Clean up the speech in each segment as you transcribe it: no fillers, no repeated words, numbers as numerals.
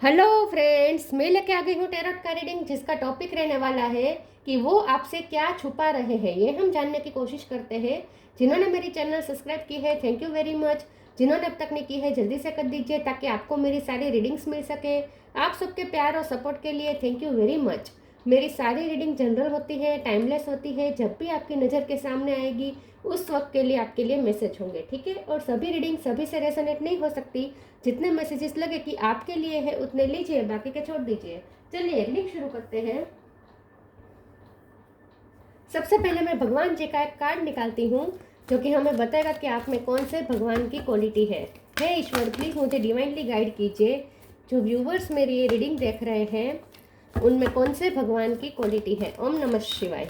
Hello friends, मैं लेके आ गई हूँ टैरोट का रीडिंग, जिसका टॉपिक रहने वाला है कि वो आपसे क्या छुपा रहे हैं। ये हम जानने की कोशिश करते हैं। जिन्होंने मेरी चैनल सब्सक्राइब की है, थैंक यू वेरी मच। जिन्होंने अब तक नहीं की है, जल्दी से कर दीजिए ताकि आपको मेरी सारी रीडिंग्स मिल सके। आप सबके प्यार और सपोर्ट के लिए थैंक यू वेरी मच। मेरी सारी रीडिंग जनरल होती है, टाइमलेस होती है। जब भी आपकी नज़र के सामने आएगी उस वक्त के लिए आपके लिए मैसेज होंगे, ठीक है। और सभी रीडिंग सभी से रेजोनेट नहीं हो सकती। जितने मैसेजेस लगे कि आपके लिए है उतने लीजिए, बाकी के छोड़ दीजिए। चलिए रीडिंग शुरू करते हैं। सबसे पहले मैं भगवान जी का एक कार्ड निकालती हूँ जो कि हमें बताएगा कि आप में कौन से भगवान की क्वालिटी है। हे ईश्वर, प्लीज़ मुझे डिवाइनली गाइड कीजिए। जो व्यूवर्स मेरी ये रीडिंग देख रहे हैं उनमें कौन से भगवान की क्वालिटी है। ओम नमः शिवाय।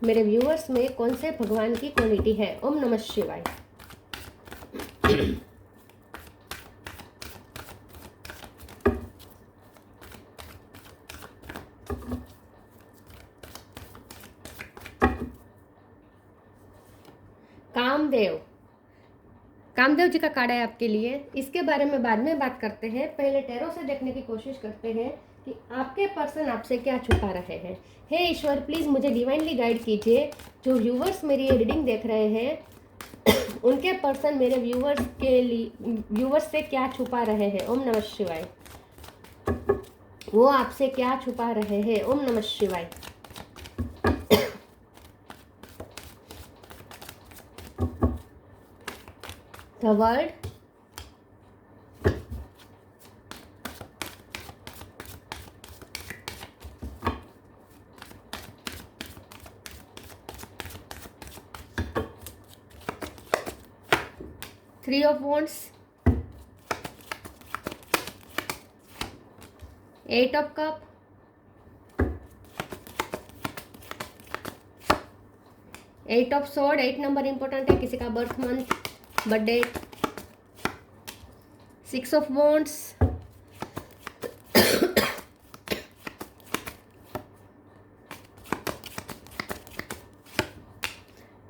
मेरे व्यूवर्स में कौन से भगवान की क्वालिटी है। ओम नमः शिवाय। कामदेव, कामदेव जी का कार्ड है आपके लिए। इसके बारे में बाद में बात करते हैं। पहले टैरो से देखने की कोशिश करते हैं कि आपके पर्सन आपसे क्या छुपा रहे हैं। हे ईश्वर, प्लीज़ मुझे डिवाइनली गाइड कीजिए। जो व्यूवर्स मेरी ये रीडिंग देख रहे हैं उनके पर्सन मेरे व्यूवर्स से क्या छुपा रहे हैं। ओम नमः शिवाय। वो आपसे क्या छुपा रहे हैं। ओम नमः शिवाय। The world, 3 of wands, 8 of cup, 8 of sword। 8 number important है, किसी का birth month, birthday. 6 of wands,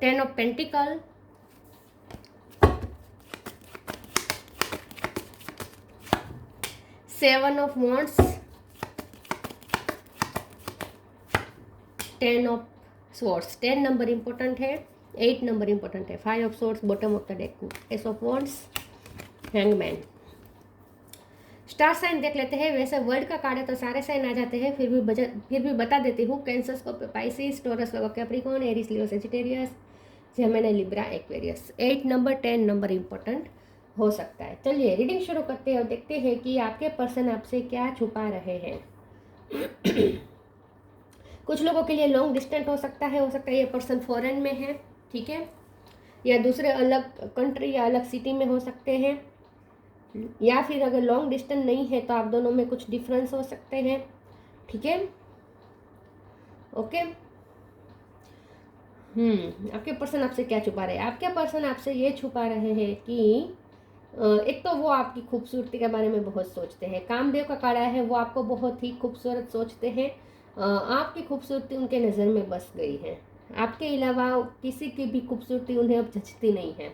10 of pentacle, 7 of wands, 10 of swords। 10 number important है, 8 नंबर इंपॉर्टेंट है। 5 of swords bottom of the deck, ace of wands, hangman. Star sign देख लेते हैं। वैसे world का कार्ड है तो सारे साइन आ जाते हैं, फिर भी बता देती हूँ। Cancer, Scorpio, Taurus, Capricorn, Aries, Leo, Sagittarius, Gemini, Libra, Aquarius. 8 number 10 number important हो सकता है। चलिए रीडिंग शुरू करते हैं और देखते हैं कि आपके पर्सन आपसे क्या छुपा रहे हैं। कुछ लोगों के लिए लॉन्ग डिस्टेंस हो सकता है ये पर्सन फॉरेन में है, ठीक है, या दूसरे अलग कंट्री या अलग सिटी में हो सकते हैं, या फिर अगर लॉन्ग डिस्टेंस नहीं है तो आप दोनों में कुछ डिफरेंस हो सकते हैं, ठीक है। ओके। आपके पर्सन आपसे क्या छुपा रहे हैं। आपके पर्सन आपसे ये छुपा रहे हैं कि एक तो वो आपकी खूबसूरती के बारे में बहुत सोचते हैं। कामदेव का कार्ड है, वो आपको बहुत ही खूबसूरत सोचते हैं। आपकी खूबसूरती उनके नज़र में बस गई है। आपके अलावा किसी की भी खूबसूरती उन्हें अब जचती नहीं है।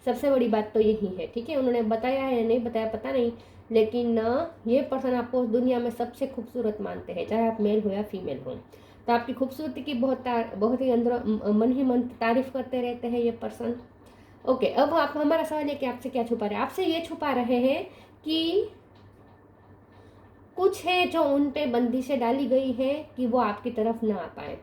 सबसे बड़ी बात तो यही है, ठीक है। उन्होंने बताया है या नहीं बताया पता नहीं, लेकिन ये पर्सन आपको दुनिया में सबसे खूबसूरत मानते हैं, चाहे आप मेल हो या फीमेल हो। तो आपकी खूबसूरती की बहुत ही अंदर मन ही मन तारीफ करते रहते हैं ये पर्सन। ओके, अब आप हमारा सवाल है कि आपसे क्या छुपा रहे हैं। आपसे ये छुपा रहे हैं कि कुछ है जो उन पे बंदिशें डाली गई है कि वो आपकी तरफ ना आ पाए।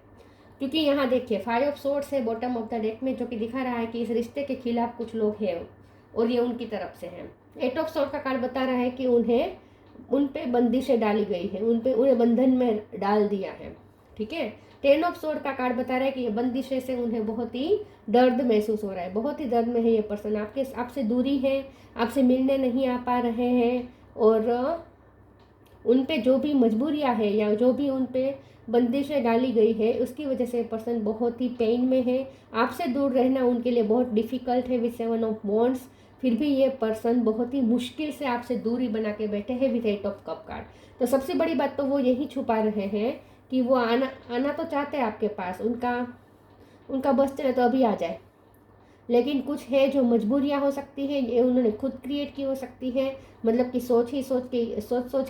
क्योंकि यहाँ देखिए 5 ऑफ सोर्ड्स है बॉटम ऑफ द डेक में, जो कि दिखा रहा है कि इस रिश्ते के खिलाफ कुछ लोग हैं और ये उनकी तरफ से हैं। 8 ऑफ सोर्ड का कार्ड बता रहा है कि उन पे बंदिशें डाली गई है, उन्हें बंधन में डाल दिया है, ठीक है। 10 ऑफ सोर्ड का कार्ड बता रहा है कि ये बंदिशें से उन्हें बहुत ही दर्द महसूस हो रहा है, बहुत ही दर्द में है ये पर्सन। आपसे दूरी है, आपसे मिलने नहीं आ पा रहे हैं, और उन पे जो भी मजबूरियां है या जो भी उन पे बंदिशें डाली गई है उसकी वजह से पर्सन बहुत ही पेन में है। आपसे दूर रहना उनके लिए बहुत डिफ़िकल्ट है विद 7 ऑफ वॉन्ड्स। फिर भी ये पर्सन बहुत ही मुश्किल से आपसे दूरी बना के बैठे हैं विद 8 ऑफ कप कार्ड। तो सबसे बड़ी बात तो वो यही छुपा रहे हैं कि वो आना आना तो चाहते हैं आपके पास, उनका बस चले तो अभी आ जाए, लेकिन कुछ है जो मजबूरियां हो सकती है, ये उन्होंने खुद क्रिएट की हो सकती है, मतलब कि सोच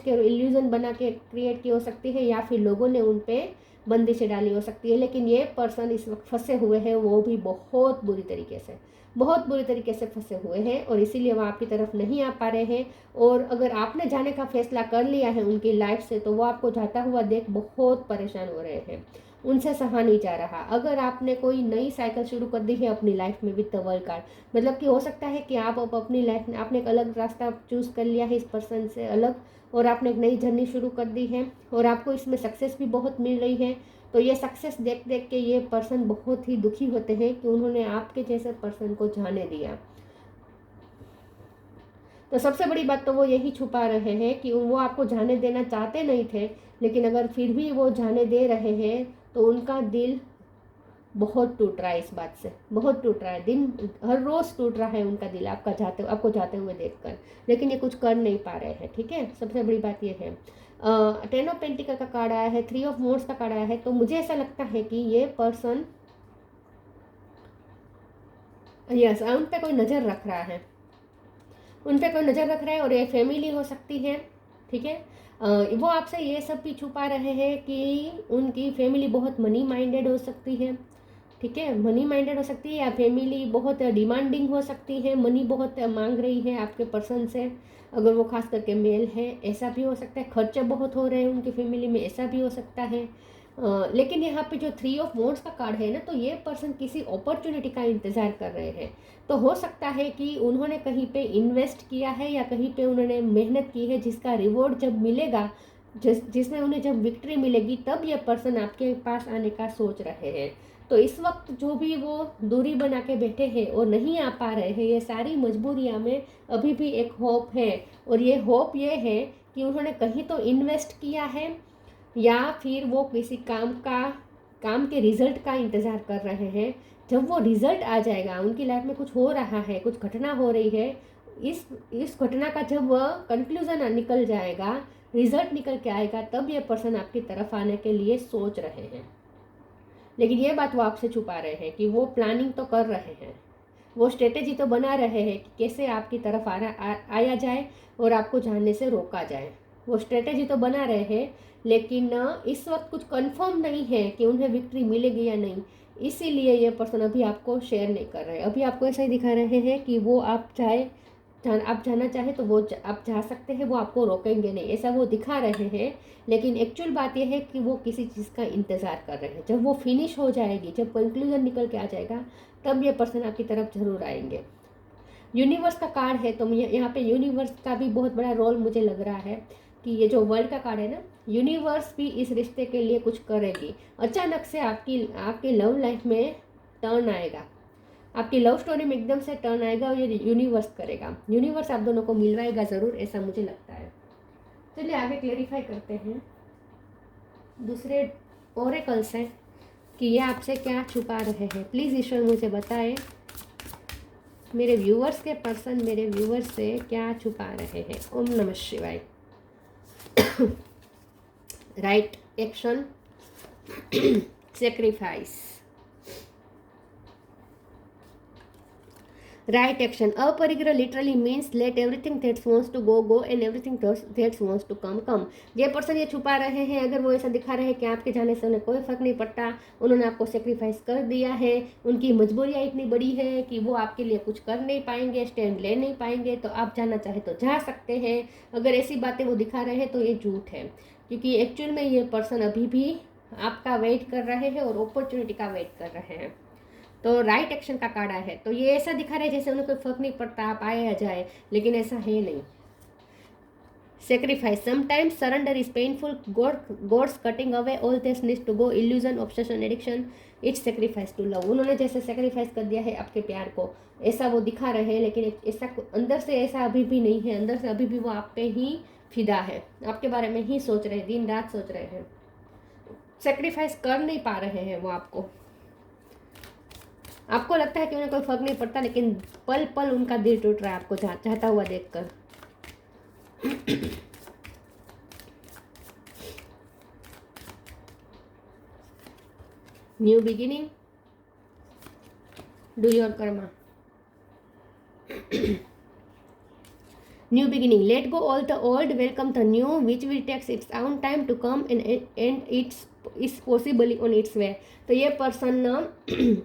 के इल्यूजन बना के क्रिएट की हो सकती है, या फिर लोगों ने उन पे बंदिशें डाली हो सकती है। लेकिन ये पर्सन इस वक्त फंसे हुए हैं, वो भी बहुत बुरी तरीके से फंसे हुए हैं, और इसीलिए वो आपकी तरफ नहीं आ पा रहे हैं। और अगर आपने जाने का फैसला कर लिया है उनकी लाइफ से, तो वो आपको जाता हुआ देख बहुत परेशान हो रहे हैं, उनसे सहा नहीं जा रहा। अगर आपने कोई नई साइकिल शुरू कर दी है अपनी लाइफ में विद द वर्ल्ड कार्ड, मतलब कि हो सकता है कि आप अब अपनी लाइफ में आपने एक अलग रास्ता चूज़ कर लिया है इस पर्सन से अलग, और आपने एक नई जर्नी शुरू कर दी है, और आपको इसमें सक्सेस भी बहुत मिल रही है। तो ये सक्सेस देख देख के ये पर्सन बहुत ही दुखी होते हैं कि उन्होंने आपके जैसे पर्सन को जाने दिया। तो सबसे बड़ी बात तो वो यही छुपा रहे हैं कि वो आपको जाने देना चाहते नहीं थे, लेकिन अगर फिर भी वो जाने दे रहे हैं तो उनका दिल बहुत टूट रहा है इस बात से, बहुत टूट रहा है, दिन हर रोज़ टूट रहा है उनका दिल आपको जाते हुए देखकर। लेकिन ये कुछ कर नहीं पा रहे हैं, ठीक है, सबसे बड़ी बात ये है। 10 ऑफ पेंटिकल का कार्ड आया है, 3 ऑफ वॉन्ड्स का कार्ड आया है। तो मुझे ऐसा लगता है कि ये पर्सन, यस, उन पे कोई नज़र रख रहा है, उन पे कोई नज़र रख रहा है, और ये फैमिली हो सकती है, ठीक है। वो आपसे ये सब भी छुपा रहे हैं कि उनकी फैमिली बहुत मनी माइंडेड हो सकती है, ठीक है, मनी माइंडेड हो सकती है, या फैमिली बहुत डिमांडिंग हो सकती है, मनी बहुत मांग रही है आपके पर्सन से, अगर वो खास करके मेल है, ऐसा भी हो सकता है। खर्चे बहुत हो रहे हैं उनकी फैमिली में, ऐसा भी हो सकता है। लेकिन यहाँ पे जो 3 ऑफ वॉन्ड्स का कार्ड है ना, तो ये पर्सन किसी अपॉर्चुनिटी का इंतज़ार कर रहे हैं। तो हो सकता है कि उन्होंने कहीं पे इन्वेस्ट किया है, या कहीं पे उन्होंने मेहनत की है, जिसका रिवॉर्ड जब मिलेगा, जिसमें उन्हें जब विक्ट्री मिलेगी, तब ये पर्सन आपके पास आने का सोच रहे हैं। तो इस वक्त जो भी वो दूरी बना के बैठे हैं और नहीं आ पा रहे हैं, ये सारी मजबूरियां में अभी भी एक होप है, और ये होप ये है कि उन्होंने कहीं तो इन्वेस्ट किया है, या फिर वो किसी काम के रिजल्ट का इंतज़ार कर रहे हैं। जब वो रिजल्ट आ जाएगा, उनकी लाइफ में कुछ हो रहा है, कुछ घटना हो रही है, इस घटना का जब वह कंक्लूजन निकल जाएगा, रिजल्ट निकल के आएगा, तब ये पर्सन आपकी तरफ आने के लिए सोच रहे हैं। लेकिन ये बात वो आपसे छुपा रहे हैं कि वो प्लानिंग तो कर रहे हैं, वो स्ट्रेटेजी तो बना रहे हैं कि कैसे आपकी तरफ आया जाए और आपको जानने से रोका जाए। वो स्ट्रेटेजी तो बना रहे हैं, लेकिन इस वक्त कुछ कंफर्म नहीं है कि उन्हें विक्ट्री मिलेगी या नहीं, इसीलिए ये पर्सन अभी आपको शेयर नहीं कर रहे हैं। अभी आपको ऐसा ही दिखा रहे हैं कि वो आप जाना चाहे तो आप जा सकते हैं, वो आपको रोकेंगे नहीं, ऐसा वो दिखा रहे हैं। लेकिन एक्चुअल बात यह है कि वो किसी चीज़ का इंतज़ार कर रहे हैं। जब वो फिनिश हो जाएगी, जब कंक्लूजन निकल के आ जाएगा, तब ये पर्सन आपकी तरफ जरूर आएंगे। यूनिवर्स का कार्ड है, तो यहाँ पे यूनिवर्स का भी बहुत बड़ा रोल मुझे लग रहा है कि ये जो वर्ल्ड का कार्ड है ना, यूनिवर्स भी इस रिश्ते के लिए कुछ करेगी। अचानक से आपकी लव लाइफ में टर्न आएगा, आपकी लव स्टोरी में एकदम से टर्न आएगा, और ये यूनिवर्स करेगा। यूनिवर्स आप दोनों को मिलवाएगा ज़रूर, ऐसा मुझे लगता है। चलिए आगे क्लेरिफाई करते हैं दूसरे ओरेकल्स हैं कि ये आपसे क्या छुपा रहे हैं। प्लीज़ ईश्वर मुझे बताएं, मेरे व्यूअर्स के पर्सन मेरे व्यूअर्स से क्या छुपा रहे हैं। ओम नमः शिवाय। Right action, sacrifice, right action. Aparigraha literally means let everything that wants to go go and everything that wants to come come. ये पर्सन ये छुपा रहे हैं, अगर वो ऐसा दिखा रहे हैं कि आपके जाने से उन्हें कोई फर्क नहीं पड़ता, उन्होंने आपको सेक्रीफाइस कर दिया है, उनकी मजबूरियाँ इतनी बड़ी है कि वो आपके लिए कुछ कर नहीं पाएंगे, स्टैंड ले नहीं पाएंगे, तो आप जाना चाहे तो जा सकते हैं। अगर ऐसी बातें वो दिखा रहे हैं तो ये झूठ है, क्योंकि एक्चुअल में ये पर्सन अभी भी आपका वेट कर रहे हैं और अपॉर्चुनिटी का वेट कर रहे हैं। तो राइट एक्शन का कार्ड है, तो ये ऐसा दिखा रहा है जैसे उन्हें कोई फर्क नहीं पड़ता, आप आए या जाए, लेकिन ऐसा है नहीं। Sacrifice, sometimes surrender is painful, gods cutting away all this needs to go, illusion, obsession, addiction, it's sacrifice to love. उन्होंने जैसे सेक्रीफाइस कर दिया है आपके प्यार को, ऐसा वो दिखा रहे हैं, लेकिन ऐसा अंदर से ऐसा अभी भी नहीं है। अंदर से अभी भी वो आप पे ही फिदा है, आपके बारे में ही सोच रहे हैं, दिन रात सोच रहे हैं। सेक्रीफाइस कर नहीं पा रहे हैं वो आपको लगता है कि उन्हें कोई फर्क नहीं पड़ता, लेकिन पल पल उनका दिल टूट रहा है आपको चाहता हुआ देखकर। New beginning, do your Karma. New beginning. Let go all the old, welcome the new, which will take its own time to come and it's is possibly on its way. तो ये पर्सन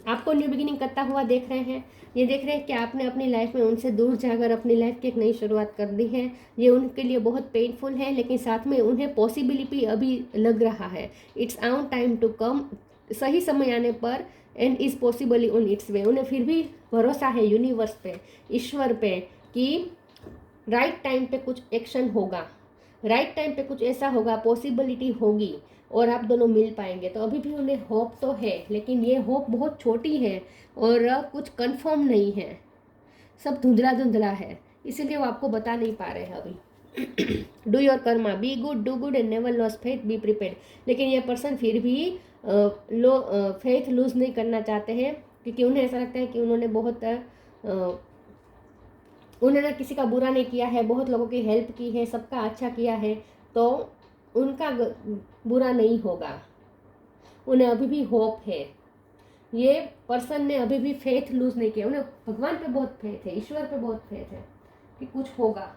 आपको न्यू बिगिनिंग करता हुआ देख रहे हैं। ये देख रहे हैं कि आपने अपनी लाइफ में उनसे दूर जाकर अपनी लाइफ की एक नई शुरुआत कर दी है। ये उनके लिए बहुत पेनफुल है, लेकिन साथ में उन्हें पॉसिबिलिटी अभी लग रहा है। इट्स आउन टाइम टू कम, सही समय आने पर, and is possibly on its way. उन्हें फिर भी भरोसा है यूनिवर्स पे, ईश्वर पे, कि राइट टाइम पे कुछ एक्शन होगा, राइट टाइम पे कुछ ऐसा होगा, पॉसिबिलिटी होगी और आप दोनों मिल पाएंगे। तो अभी भी उन्हें होप तो है, लेकिन ये होप बहुत छोटी है और कुछ कंफर्म नहीं है, सब धुंधला धुंधला है, इसीलिए वो आपको बता नहीं पा रहे हैं अभी। Do your Karma, be good, do good and never loss faith, be prepared. लेकिन ये पर्सन फिर भी फेथ लूज नहीं करना चाहते हैं, क्योंकि उन्हें ऐसा लगता है कि उन्होंने किसी का बुरा नहीं किया है, बहुत लोगों की हेल्प की है, सबका अच्छा किया है, तो उनका बुरा नहीं होगा। उन्हें अभी भी होप है। ये पर्सन ने अभी भी फेथ लूज नहीं किया, उन्हें भगवान पे बहुत फेथ है, ईश्वर पे बहुत फेथ है कि कुछ होगा।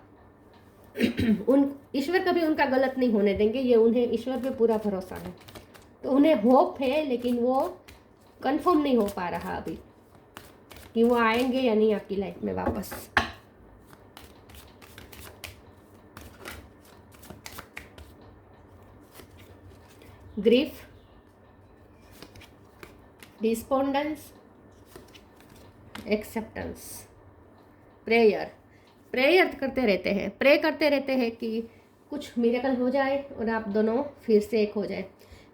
उन ईश्वर कभी उनका गलत नहीं होने देंगे, ये उन्हें ईश्वर पे पूरा भरोसा है। तो उन्हें होप है, लेकिन वो कंफर्म नहीं हो पा रहा अभी कि वो आएंगे या नहीं आपकी लाइफ में वापस। Grief, despondence, acceptance, prayer. Prayer करते रहते हैं, प्रे करते रहते हैं कि कुछ मिरेकल हो जाए और आप दोनों फिर से एक हो जाए।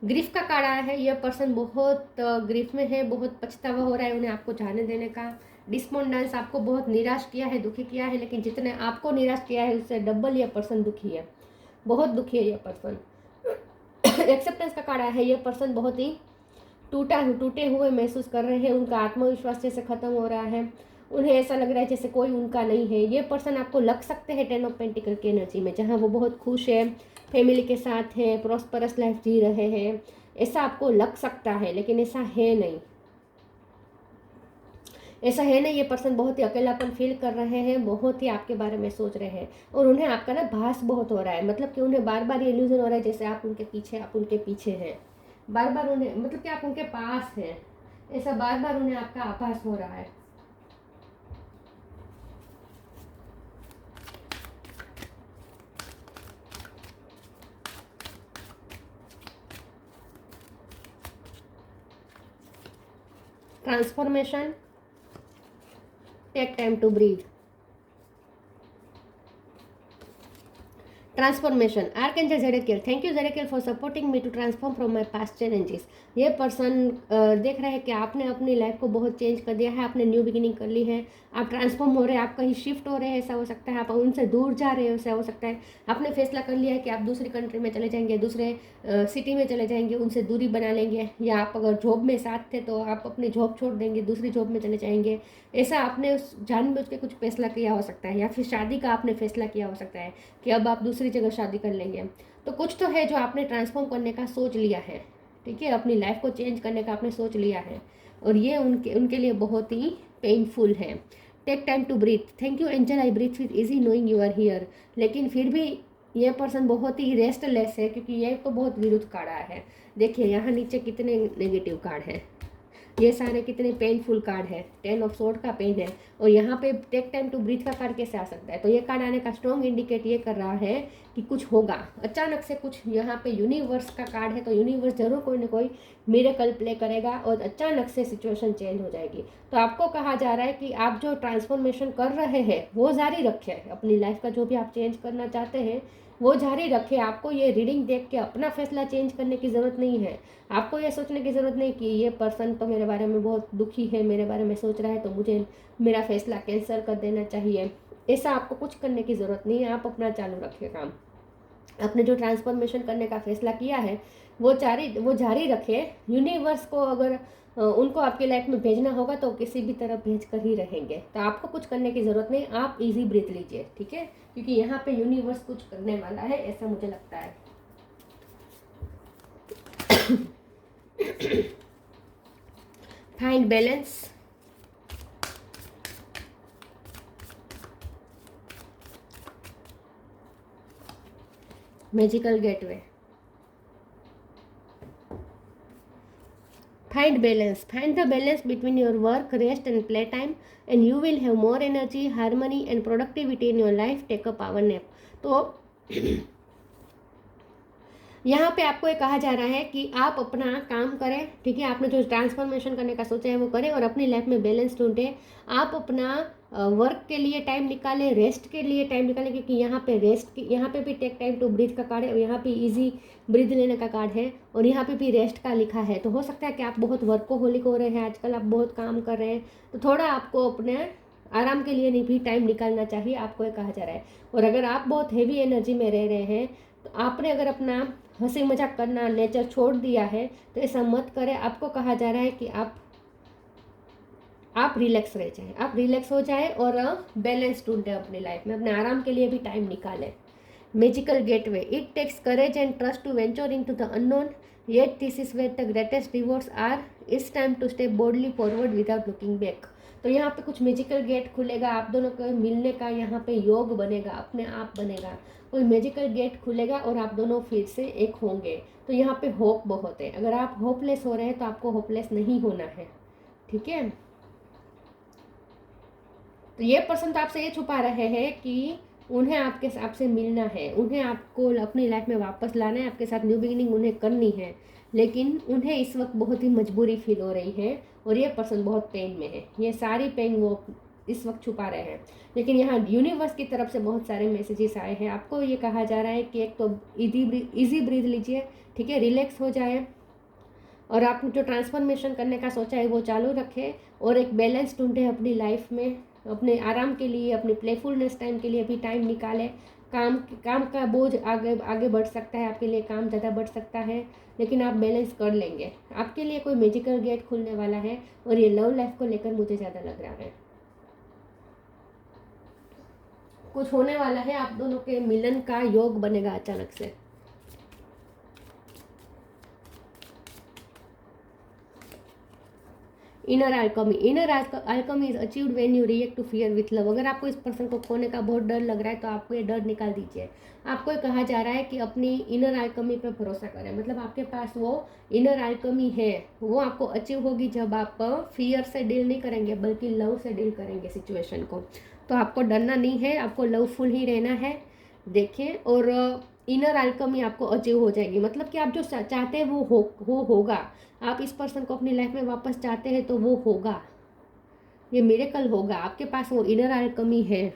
ग्रीफ का कार्ड आया है, यह पर्सन बहुत ग्रीफ में है, बहुत पछतावा हो रहा है उन्हें आपको जाने देने का। डिस्पोंडेंस, आपको बहुत निराश किया है, दुखी किया है, लेकिन जितने आपको निराश किया है उससे डबल यह पर्सन दुखी है, बहुत दुखी है यह पर्सन। एक्सेप्टेंस का कार्ड आया है, यह पर्सन बहुत ही टूटे हुए महसूस कर रहे हैं, उनका आत्मविश्वास जैसे खत्म हो रहा है, उन्हें ऐसा लग रहा है जैसे कोई उनका नहीं है। ये पर्सन आपको लग सकते हैं 10 ऑफ पेंटिकल की एनर्जी में, जहाँ वो बहुत खुश है, फैमिली के साथ है, प्रॉस्परस लाइफ जी रहे हैं, ऐसा आपको लग सकता है, लेकिन ऐसा है नहीं, ऐसा है नहीं। ये पर्सन बहुत ही अकेलापन फील कर रहे हैं, बहुत ही आपके बारे में सोच रहे हैं, और उन्हें आपका ना भास बहुत हो रहा है, मतलब कि उन्हें बार बार ये इल्यूजन हो रहा है जैसे आप उनके पीछे हैं, बार बार उन्हें, मतलब कि आप उनके पास हैं, ऐसा बार बार उन्हें आपका आभास हो रहा है। Transformation, take time to breathe. Transformation, archangel Zadkiel, thank you Zadkiel for supporting me to transform from my past challenges. ये पर्सन देख रहा है कि आपने अपनी लाइफ को बहुत चेंज कर दिया है, आपने न्यू बिगिनिंग कर ली है, आप ट्रांसफॉर्म हो रहे हैं, आप कहीं शिफ्ट हो रहे हैं, ऐसा हो सकता है, आप उनसे दूर जा रहे हो, ऐसा हो सकता है, आपने फैसला कर लिया है कि आप दूसरी कंट्री में चले जाएंगे, दूसरे सिटी में चले जाएंगे, उनसे दूरी बना लेंगे, या आप अगर जॉब में साथ थे तो आप अपनी जॉब छोड़ देंगे, दूसरी जॉब में चले जाएंगे। ऐसा आपने जानबूझ के कुछ फैसला किया हो सकता है, या फिर शादी का आपने फैसला किया हो सकता है कि अब आप दूसरी जगह शादी कर लेंगे। तो कुछ तो है जो आपने ट्रांसफॉर्म करने का सोच लिया है, ठीक है, अपनी लाइफ को चेंज करने का आपने सोच लिया है, और ये उनके लिए बहुत ही पेनफुल है। Take time to breathe, thank you angel, I breathe with easy knowing you are here. लेकिन फिर भी ये पर्सन बहुत ही रेस्टलेस है, क्योंकि ये तो बहुत विरुद्ध कार्ड आया है। देखिए यहाँ नीचे कितने नेगेटिव कार्ड हैं, ये सारे कितने पेनफुल कार्ड है, 10 ऑफ सोर्ड का पेन है, और यहाँ पे टेक टाइम टू ब्रीथ का कार्ड कैसे आ सकता है। तो ये कार्ड आने का स्ट्रॉन्ग इंडिकेट ये कर रहा है कि कुछ होगा, अचानक से कुछ, यहाँ पे यूनिवर्स का कार्ड है, तो यूनिवर्स जरूर कोई ना कोई मिरेकल प्ले करेगा और अचानक से सिचुएशन चेंज हो जाएगी। तो आपको कहा जा रहा है कि आप जो ट्रांसफॉर्मेशन कर रहे हैं वो जारी रखें, अपनी लाइफ का जो भी आप चेंज करना चाहते हैं वो जारी रखें। आपको ये रीडिंग देख के अपना फैसला चेंज करने की ज़रूरत नहीं है, आपको ये सोचने की ज़रूरत नहीं कि ये पर्सन तो मेरे बारे में बहुत दुखी है, मेरे बारे में सोच रहा है, तो मुझे मेरा फैसला कैंसिल कर देना चाहिए। ऐसा आपको कुछ करने की ज़रूरत नहीं है, आप अपना चालू रखिए काम। आपने जो ट्रांसफॉर्मेशन करने का फैसला किया है वो जारी रखे। यूनिवर्स को अगर उनको आपकी लाइफ में भेजना होगा तो किसी भी तरह भेज कर ही रहेंगे, तो आपको कुछ करने की ज़रूरत नहीं, आप इजी ब्रीथ लीजिए, ठीक है, क्योंकि यहाँ पे यूनिवर्स कुछ करने वाला है, ऐसा मुझे लगता है। Find balance, magical gateway. Find balance. Find the balance between your work, rest and playtime and you will have more energy, harmony and productivity in your life. Take a power nap. तो यहाँ पे आपको ये कहा जा रहा है कि आप अपना काम करें, ठीक है, आपने जो ट्रांसफॉर्मेशन करने का सोचा है वो करें और अपनी लाइफ में बैलेंस ढूंढें। आप अपना वर्क के लिए टाइम निकालें, रेस्ट के लिए टाइम निकालें, क्योंकि यहाँ पे रेस्ट की, यहाँ पे भी टेक टाइम टू ब्रीथ का कार्ड है और यहाँ पे इजी ब्रीथ लेने का कार्ड है और यहाँ पे भी रेस्ट का लिखा है। तो हो सकता है कि आप बहुत वर्कोहोलिक हो रहे हैं आजकल, आप बहुत काम कर रहे हैं, तो थोड़ा आपको अपने आराम के लिए भी टाइम निकालना चाहिए, आपको ये कहा जा रहा है। और अगर आप बहुत हेवी एनर्जी में रह रहे हैं तो आपने अगर अपना हंसी मजाक करना नेचर छोड़ दिया है तो ऐसा मत करें। आपको कहा जा रहा है कि आप रिलैक्स रह जाएं, आप रिलैक्स हो जाएं और बैलेंस ढूंढें अपनी लाइफ में, अपने आराम के लिए भी टाइम निकालें। Magical gateway. It takes courage and trust to venture into the unknown, yet this is where the greatest rewards are. It's time to step boldly forward without looking back. तो यहाँ पे कुछ magical gate खुलेगा, आप दोनों को मिलने का यहाँ पे योग बनेगा, अपने आप बनेगा, कोई मैजिकल गेट खुलेगा और आप दोनों फिर से एक होंगे। तो यहाँ पे होप बहुत है। अगर आप होपलेस हो रहे हैं तो आपको होपलेस नहीं होना है, ठीक है। तो ये पर्सन तो आपसे ये छुपा रहे हैं कि उन्हें आपसे मिलना है, उन्हें आपको अपनी लाइफ में वापस लाना है, आपके साथ न्यू बिगिनिंग उन्हें करनी है, लेकिन उन्हें इस वक्त बहुत ही मजबूरी फील हो रही है और ये पर्सन बहुत पेन में है। ये सारी पेन वो इस वक्त छुपा रहे हैं, लेकिन यहाँ यूनिवर्स की तरफ से बहुत सारे मैसेजेस आए हैं। आपको ये कहा जा रहा है कि एक तो इजी ब्रीथ लीजिए, ठीक है, रिलैक्स हो जाए और आप जो ट्रांसफॉर्मेशन करने का सोचा है वो चालू रखें और एक बैलेंस ढूंढें अपनी लाइफ में, अपने आराम के लिए, अपने प्लेफुलनेस टाइम के लिए भी टाइम निकालें। काम का बोझ आगे बढ़ सकता है, आपके लिए काम ज़्यादा बढ़ सकता है, लेकिन आप बैलेंस कर लेंगे। आपके लिए कोई मैजिकल गेट खुलने वाला है और ये लव लाइफ को लेकर मुझे ज़्यादा लग रहा है कुछ होने वाला है, आप दोनों के मिलन का योग बनेगा अचानक से। Inner alchemy is achieved when you react to fear with love. अगर आपको इस पर्सन को खोने का बहुत डर लग रहा है तो आपको ये डर निकाल दीजिए। आपको कहा जा रहा है कि अपनी इनर अल्केमी पर भरोसा करें, मतलब आपके पास वो इनर अल्केमी है, वो आपको अचीव होगी जब आप फियर से डील नहीं करेंगे बल्कि लव से डील करेंगे सिचुएशन को। तो आपको डरना नहीं है, आपको लवफुल ही रहना है, देखिए। और इनर अल्केमी आपको अचीव हो जाएगी, मतलब कि आप जो चाहते हैं वो होगा। आप इस पर्सन को अपनी लाइफ में वापस चाहते हैं तो वो होगा, ये मिरेकल होगा। आपके पास वो इनर अल्केमी है।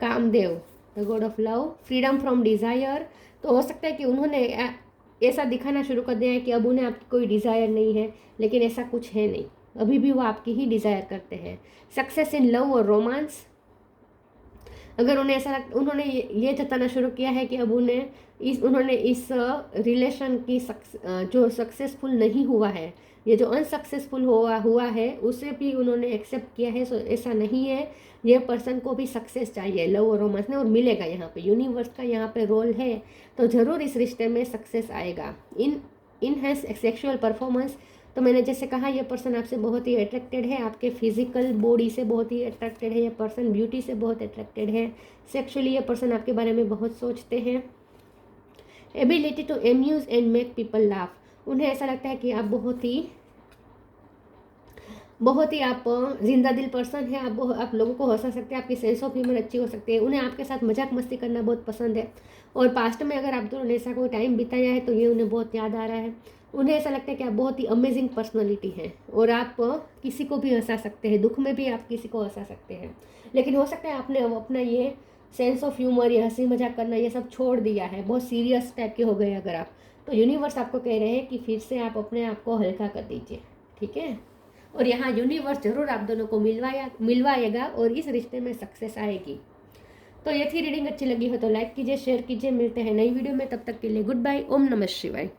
Kamadev, the god of love, freedom from desire. तो हो सकता है कि उन्होंने ऐसा दिखाना शुरू कर दिया है कि अब उन्हें आपकी कोई डिज़ायर नहीं है, लेकिन ऐसा कुछ है नहीं, अभी भी वो आपकी ही डिज़ायर करते हैं। सक्सेस इन लव और रोमांस। अगर उन्हें ऐसा उन्होंने ये जताना शुरू किया है कि अब उन्होंने इस रिलेशन की जो सक्सेसफुल नहीं हुआ है, ये जो अनसक्सेसफुल हुआ है उसे भी उन्होंने एक्सेप्ट किया है। सो ऐसा नहीं है, ये पर्सन को भी सक्सेस चाहिए लव और रोमांस में और मिलेगा। यहाँ पे यूनिवर्स का यहाँ पे रोल है, तो ज़रूर इस रिश्ते में सक्सेस आएगा। इन हैज सेक्शुअल परफॉर्मेंस। तो मैंने जैसे कहा ये पर्सन आपसे बहुत ही अट्रैक्टेड है, आपके फिजिकल बॉडी से बहुत ही अट्रैक्टेड है, ये पर्सन ब्यूटी से बहुत अट्रैक्टेड है। सेक्सुअली ये पर्सन आपके बारे में बहुत सोचते हैं। Ability to amuse and make people laugh. उन्हें ऐसा लगता है कि आप बहुत ही आप जिंदा दिल पर्सन है, आप लोगों को हंसा सकते हैं, आपकी सेंस ऑफ ह्यूमर अच्छी हो सकती है। उन्हें आपके साथ मजाक मस्ती करना बहुत पसंद है और पास्ट में अगर आप दोनों ने ऐसा कोई टाइम बिताया है तो ये उन्हें बहुत याद आ रहा है। उन्हें ऐसा लगता है कि आप बहुत ही अमेजिंग पर्सनालिटी हैं और आप किसी को भी हंसा सकते हैं, दुख में भी आप किसी को हंसा सकते हैं। लेकिन हो सकता है आपने अपना ये सेंस ऑफ ह्यूमर, ये हंसी मजाक करना, ये सब छोड़ दिया है, बहुत सीरियस टाइप के हो गए अगर आप। तो यूनिवर्स आपको कह रहे हैं कि फिर से आप अपने आप को हल्का कर दीजिए, ठीक है। और यहाँ यूनिवर्स जरूर आप दोनों को मिलवाएगा और इस रिश्ते में सक्सेस आएगी। तो ये थी रीडिंग, अच्छी लगी हो तो लाइक कीजिए, शेयर कीजिए। मिलते हैं नई वीडियो में, तब तक के लिए गुड बाय। ओम नमः शिवाय।